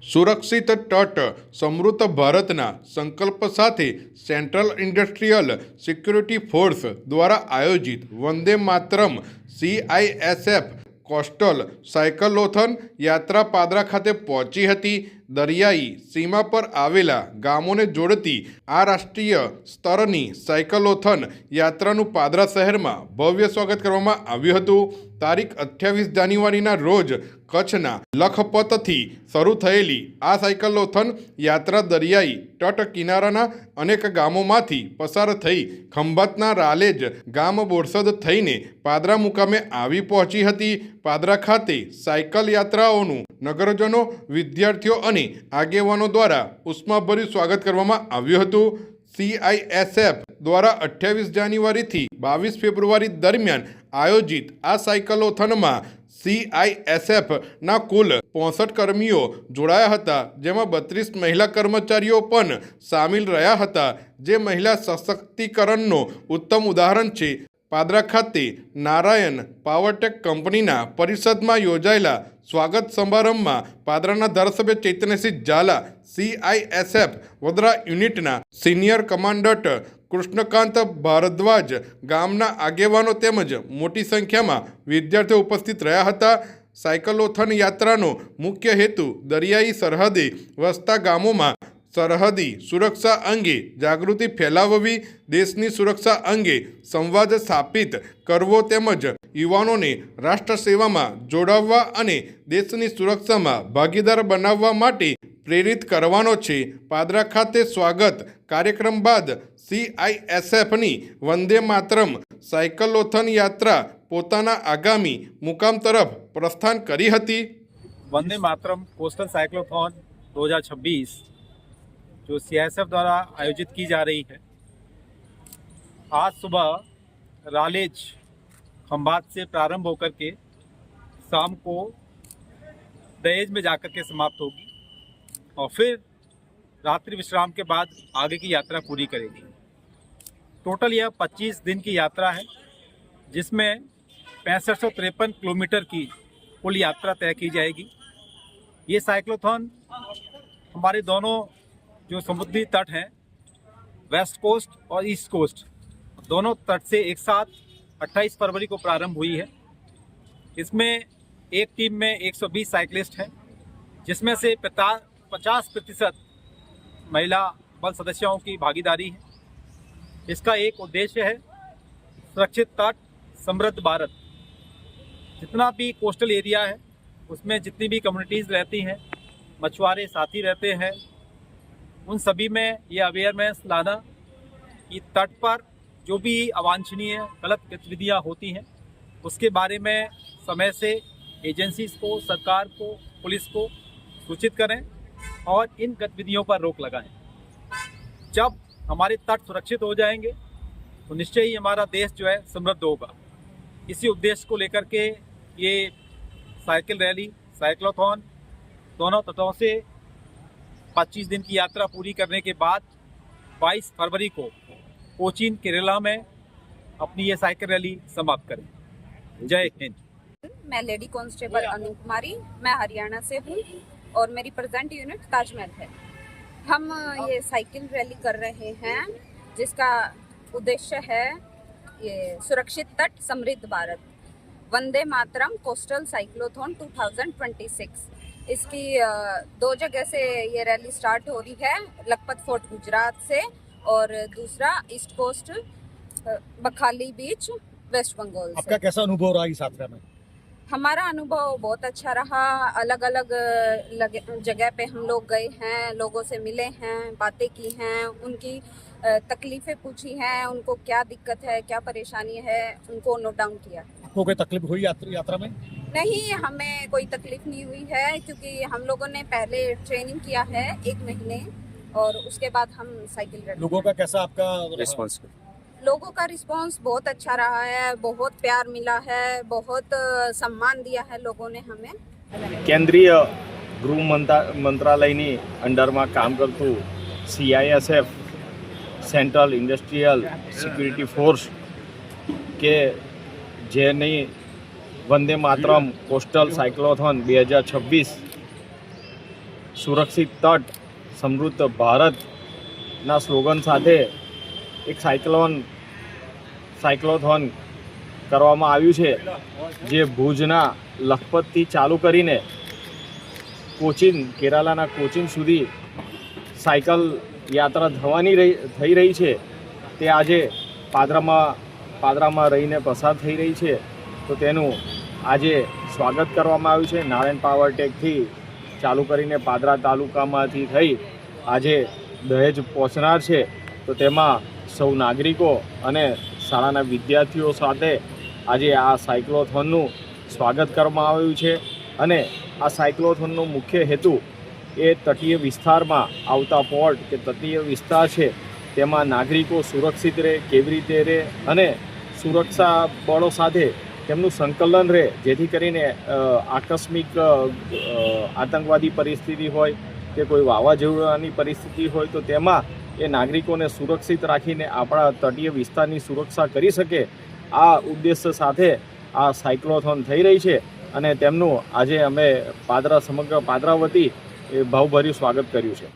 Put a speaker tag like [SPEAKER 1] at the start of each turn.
[SPEAKER 1] સુરક્ષિત તટ સમૃદ્ધ ભારતના સંકલ્પ સાથે સેન્ટ્રલ ઇન્ડસ્ટ્રીયલ સિક્યુરિટી ફોર્સ દ્વારા આયોજિત વંદે માતરમ CISF કોસ્ટલ સાયકલોથોન યાત્રા પાદરા ખાતે પહોંચી હતી। દરિયાઈ સીમા પર આવેલા ગામોને જોડતી આ રાષ્ટ્રીય સ્તરની સાયકલોથોન યાત્રાનું પાદરા શહેરમાં ભવ્ય સ્વાગત કરવામાં આવ્યું હતું। તારીખ 28 જાન્યુઆરીના રોજ કચ્છના લખપતથી શરૂ થયેલી આ સાયકલોથોન યાત્રા દરિયાઈ તટ કિનારાના અનેક ગામોમાંથી પસાર થઈ ખંભાતના રાલેજ ગામ બોરસદ થઈને પાદરા મુકામે આવી પહોંચી હતી। પાદરા ખાતે સાયકલ યાત્રાઓનું નગરજનો, વિદ્યાર્થીઓ અને આગેવાનો દ્વારા ઉષ્માભર્યું સ્વાગત કરવામાં આવ્યું હતું। CISF દ્વારા 28 જાન્યુઆરીથી 22 ફેબ્રુઆરી દરમિયાન આયોજિત આ સાયકલોથોનમાં CISFના કુલ 65 કર્મીઓ જોડાયા હતા, જેમાં 32 મહિલા કર્મચારીઓ પણ સામેલ રહ્યા હતા, જે મહિલા સશક્તિકરણનો ઉત્તમ ઉદાહરણ છે। પાદરા ખાતે નારાયણ પાવરટેક કંપનીના પરિષદમાં યોજાયેલા સ્વાગત સમારંભમાં પાદરાના ધારાસભ્ય ચૈતન્યસિંહ ઝાલા, CISF વડોદરા યુનિટના સિનિયર કમાન્ડન્ટ કૃષ્ણકાંત ભારદ્વાજ, ગામના આગેવાનો તેમજ મોટી સંખ્યામાં વિદ્યાર્થીઓ ઉપસ્થિત રહ્યા હતા। સાયકલોથોન યાત્રાનો મુખ્ય હેતુ દરિયાઈ સરહદે વસતા ગામોમાં સરહદી સુરક્ષા અંગે જાગૃતિ ફેલાવવી, દેશની સુરક્ષા અંગે સંવાદ સ્થાપિત કરવો તેમજ યુવાનોને રાષ્ટ્ર સેવામાં જોડાવવા અને દેશની સુરક્ષામાં ભાગીદાર બનાવવા માટે પ્રેરિત કરવાનો છે। પાદરા ખાતે સ્વાગત કાર્યક્રમ બાદ CISFની વંદે માતરમ સાયકલોથોન યાત્રા પોતાના આગામી મુકામ તરફ પ્રસ્થાન કરી હતી।
[SPEAKER 2] वंदे मातरम कोस्टल साइक्लोथॉन 2026 जो CISF द्वारा आयोजित की जा रही है, आज सुबह रालेज खंभात से प्रारंभ होकर के शाम को दहेज में जाकर के समाप्त होगी और फिर रात्रि विश्राम के बाद आगे की यात्रा पूरी करेगी। टोटल यह 25 दिन की यात्रा है, जिसमें 6553 किलोमीटर की कुल यात्रा तय की जाएगी। ये साइक्लोथॉन हमारे दोनों जो समुद्री तट हैं, वेस्ट कोस्ट और ईस्ट कोस्ट, दोनों तट से एक साथ 28 फरवरी को प्रारंभ हुई है। इसमें एक टीम में 120 साइकिलिस्ट हैं, जिसमें से 50% महिला बल सदस्यों की भागीदारी है। इसका एक उद्देश्य है सुरक्षित तट समृद्ध भारत। जितना भी कोस्टल एरिया है उसमें जितनी भी कम्युनिटीज़ रहती हैं, मछुआरे साथी रहते हैं, उन सभी में ये अवेयरनेस लाना कि तट पर जो भी अवांछनीय गलत गतिविधियाँ होती हैं उसके बारे में समय से एजेंसीज़ को, सरकार को, पुलिस को सूचित करें और इन गतिविधियों पर रोक लगाएं। जब हमारे तट सुरक्षित हो जाएंगे तो निश्चय ही हमारा देश जो है समृद्ध होगा। इसी उद्देश्य को लेकर के ये साइकिल रैली, साइक्लोथॉन दोनों तटों से 25 दिन की यात्रा पूरी करने के बाद 22 फरवरी को कोचीन केरला में अपनी ये साइकिल रैली समाप्त करें। जय हिंद।
[SPEAKER 3] मैं लेडी कांस्टेबल अनु कुमारी, मैं हरियाणा से हूँ और मेरी प्रेजेंट यूनिट ताजमहल है। हम ये साइकिल रैली कर रहे हैं जिसका उद्देश्य है ये सुरक्षित तट समृद्ध भारत, वंदे मातरम कोस्टल साइक्लोथॉन 2026। इसकी 2 जगह से ये रैली स्टार्ट हो रही है, लखपत फोर्ट गुजरात से और दूसरा ईस्ट कोस्ट बखाली बीच वेस्ट बंगाल से।
[SPEAKER 4] आपका कैसा अनुभव रहा इस यात्रा में?
[SPEAKER 3] हमारा अनुभव बहुत अच्छा रहा। अलग अलग जगह पे हम लोग गए हैं, लोगों से मिले हैं, बातें की हैं, उनकी तकलीफ़ें पूछी हैं, उनको क्या दिक्कत है, क्या परेशानी है, उनको नोट डाउन किया।
[SPEAKER 4] आपको कोई तकलीफ हुई यात्रा में?
[SPEAKER 3] नहीं, हमें कोई तकलीफ नहीं हुई है, क्योंकि हम लोगों ने पहले ट्रेनिंग किया है 1 महीने और उसके बाद हम साइकिल रैली।
[SPEAKER 4] लोगों का कैसा आपका रिस्पॉन्स?
[SPEAKER 3] लोगों का रिस्पांस बहुत अच्छा रहा है, बहुत प्यार मिला है, बहुत सम्मान दिया है लोगों ने हमें।
[SPEAKER 5] केंद्रीय गृह मंत्रालयनी अंडરમાં કામ કરતું CISF central industrial security force કે જેની વંદે માતરમ કોસ્ટલ સાયક્લોથોન 2026 સુરક્ષિત તટ સમૃદ્ધ ભારતના સ્લોગન સાથે એક સાયક્લોથોન કરવામાં આવ્યું છે, જે ભુજના લખપતથી ચાલુ કરીને કેરાલાના કોચીન સુધી સાયકલ યાત્રા થઈ રહી છે. તે આજે પાદરામાં રહીને પસાર થઈ રહી છે. તો તેનું આજે સ્વાગત કરવામાં આવ્યું છે. નારાયણ પાવરટેકથી ચાલુ કરીને પાદરા તાલુકામાંથી થઈ આજે દહેજ પહોંચનાર છે. તો તેમાં સૌ નાગરિકો અને શાળાના વિદ્યાર્થીઓ સાથે આજે આ સાયક્લોથોનનું સ્વાગત કરવામાં આવ્યું છે. અને આ સાયક્લોથોનનો મુખ્ય હેતુ એ તટીય વિસ્તારમાં આવતા પોર્ટ કે તટીય વિસ્તાર છે તેમાં નાગરિકો સુરક્ષિત રહે, કેવી રીતે રહે અને સુરક્ષા બળો સાથે તેમનું સંકલન રહે, જેથી કરીને આકસ્મિક આતંકવાદી પરિસ્થિતિ હોય કે કોઈ વાવાઝોડાની પરિસ્થિતિ હોય તો તેમાં એ નાગરિકોને સુરક્ષિત રાખીને આપણા તટીય વિસ્તારની સુરક્ષા કરી શકે. આ ઉદ્દેશ્ય સાથે આ સાયક્લોથોન થઈ રહી છે અને તેમનું આજે અમે સમગ્ર પાદરા વતી ભાવભર્યું સ્વાગત કર્યું છે.